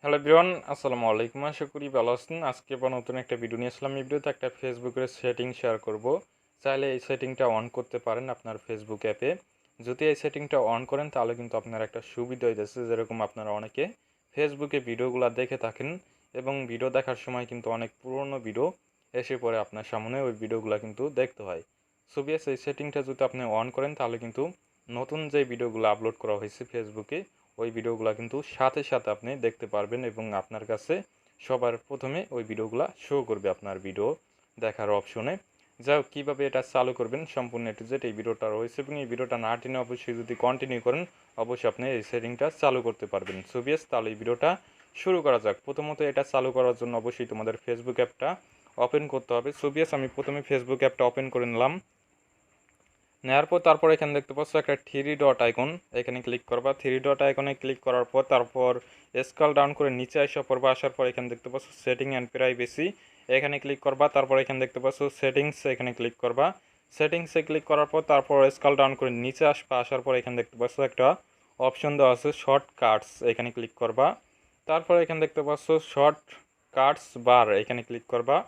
Hello everyone, আসসালামু আলাইকুম। আশা করি ভালো আছেন। আজকে আবার নতুন একটা ভিডিও নিয়ে আসলাম। এই ভিডিওতে একটা ফেসবুকের সেটিং শেয়ার করব। চাইলে এই সেটিংটা অন করতে পারেন আপনার ফেসবুক অ্যাপে। যদি এই সেটিংটা অন করেন তাহলে কিন্তু আপনার একটা সুবিধা হইতেছে, যেরকম আপনারা অনেকে ফেসবুকে ভিডিওগুলো দেখে থাকেন এবং ভিডিও দেখার সময় কিন্তু অনেক পুরনো ভিডিও এসে পড়ে আপনার সামনে, ওই ভিডিওগুলো কিন্তু দেখতে হয়। সো বিয়াস, এই সেটিংটা যদি আপনি অন করেন তাহলে কিন্তু নতুন যে ভিডিওগুলো আপলোড করা হয়েছে ফেসবুকে, ওই ভিডিওগুলো কিন্তু সাথে সাথে আপনি দেখতে পারবেন এবং আপনার কাছে সবার প্রথমে ওই ভিডিওগুলো শো করবে আপনার ভিডিও দেখার অপশনে। যাই হোক, কীভাবে এটা চালু করবেন সম্পূর্ণ এ টু জেড এই ভিডিওটা রয়েছে এবং এই ভিডিওটা না টেনে অবশ্যই যদি কন্টিনিউ করেন অবশ্যই আপনি এই সেটিংটা চালু করতে পারবেন। সো বিয়াস, তাহলে এই ভিডিওটা শুরু করা যাক। প্রথমত এটা চালু করার জন্য অবশ্যই তোমাদের ফেসবুক অ্যাপটা ওপেন করতে হবে। সো বিয়াস, আমি প্রথমে ফেসবুক অ্যাপটা ওপেন করে নিলাম। নেওয়ার পর তারপর এখানে দেখতে পাচ্ছ একটা থ্রি ডট আইকন, এখানে ক্লিক করবা। থ্রি ডট আইকনে ক্লিক করার পর তারপর স্ক্রল ডাউন করে নিচে আসা পড়বা। আসার পর এখানে দেখতে পাচ্ছ সেটিং অ্যান্ড প্রাইভেসি, এখানে ক্লিক করবা। তারপর এখানে দেখতে পাচ্ছ সেটিংস, এখানে ক্লিক করবা। সেটিংসে ক্লিক করার পর তারপর স্ক্রল ডাউন করে নিচে আসবা। আসার পর এখানে দেখতে পাচ্ছ একটা অপশন দেওয়া আছে শর্টকাটস, এখানে ক্লিক করবা। তারপর এখানে দেখতে পাচ্ছ শর্টকাটস বার, এখানে ক্লিক করবা।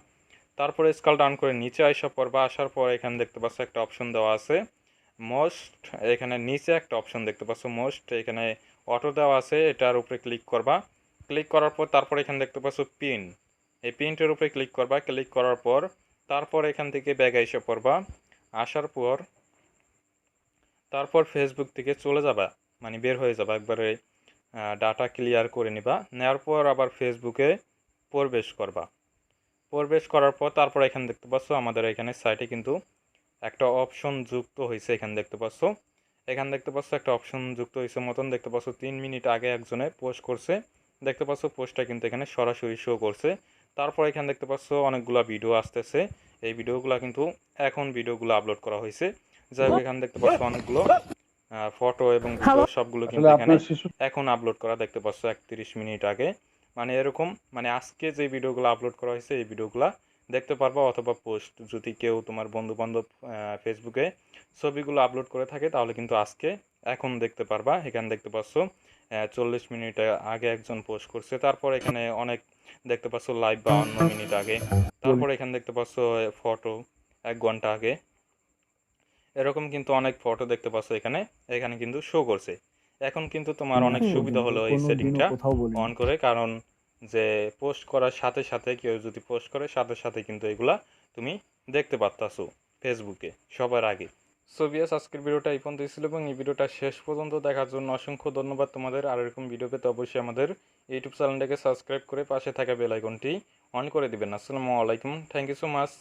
তারপরে স্ক্রল ডাউন করে নিচে আসা পড়বা। আসার পর এখানে দেখতে পাচ্ছ একটা অপশন দেওয়া আছে মোস্ট, এখানে নিচে একটা অপশন দেখতে পাচ্ছ মোস্ট, এখানে অটো দেওয়া আছে, এটার উপরে ক্লিক করবা। ক্লিক করার পর তারপর এখানে দেখতে পাচ্ছ পিন, এই পিনটার উপরে ক্লিক করবা। ক্লিক করার পর তারপর এখান থেকে ব্যাগে এসে পড়বা। আসার পর তারপর ফেসবুক থেকে চলে যাবা, মানে বের হয়ে যাবা একবারে, ডাটা ক্লিয়ার করে নিবা। নেওয়ার পর আবার ফেসবুকে প্রবেশ করবা। প্রবেশ করার পর তারপর এখানে দেখতে পাচ্ছ আমাদের এখানে সাইটে কিন্তু একটা অপশন যুক্ত হয়েছে, এখানে দেখতে পাচ্ছ। এখানে দেখতে পাচ্ছ একটা অপশন যুক্ত হয়েছে মতন দেখতে পাচ্ছ। 3 মিনিট আগে একজনে পোস্ট করছে, দেখতে পাচ্ছ পোস্টটা কিন্তু এখানে সরাসরি শো করছে। তারপর এখানে দেখতে পাচ্ছ অনেকগুলো ভিডিও আসতেছে, এই ভিডিওগুলো কিন্তু এখন ভিডিওগুলো আপলোড করা হয়েছে। যাই হোক, এখানে দেখতে পাচ্ছ অনেকগুলো ফটো এবং ভিডিও সবগুলো কিন্তু আসলে এখানে আপনার শিশু এখন আপলোড করা দেখতে পাচ্ছ 31 মিনিট আগে। মানে এরকম, মানে আজকে যে ভিডিওগুলো আপলোড করা হয়েছে এই ভিডিওগুলো দেখতে পারবা। অথবা পোস্ট যদি কেউ তোমার বন্ধু বান্ধব ফেসবুকে ছবিগুলো আপলোড করে থাকে তাহলে কিন্তু আজকে এখন দেখতে পারবা। এখানে দেখতে পাচ্ছ 40 মিনিট আগে একজন পোস্ট করছে। তারপর এখানে অনেক দেখতে পাচ্ছ লাইভ 52 মিনিট আগে। তারপর এখানে দেখতে পাচ্ছ ফটো 1 ঘন্টা আগে। এরকম কিন্তু অনেক ফটো দেখতে পাচ্ছ এখানে, এখানে কিন্তু শো করছে। এখন কিন্তু তোমার অনেক সুবিধা হলো এই কোনোদিনও সেটিংটা কোথাও বলিনি। অন করে, কারণ যে পোস্ট করার সাথে সাথে কেউ যদি পোস্ট করে সাথে সাথে কিন্তু এগুলা তুমি দেখতে পারতাছো ফেসবুকে সবার আগে। সো বিয়াস, আজকের ভিডিওটা এই পর্যন্তই ছিল এবং এই ভিডিওটা শেষ পর্যন্ত দেখার জন্য অসংখ্য ধন্যবাদ তোমাদের। আর এরকম ভিডিও পেতে অবশ্যই আমাদের ইউটিউব চ্যানেলটাকে সাবস্ক্রাইব করে পাশে থাকা বেল আইকনটি অন করে দিবেন। আসসালামু আলাইকুম, থ্যাংক ইউ সো মাচ।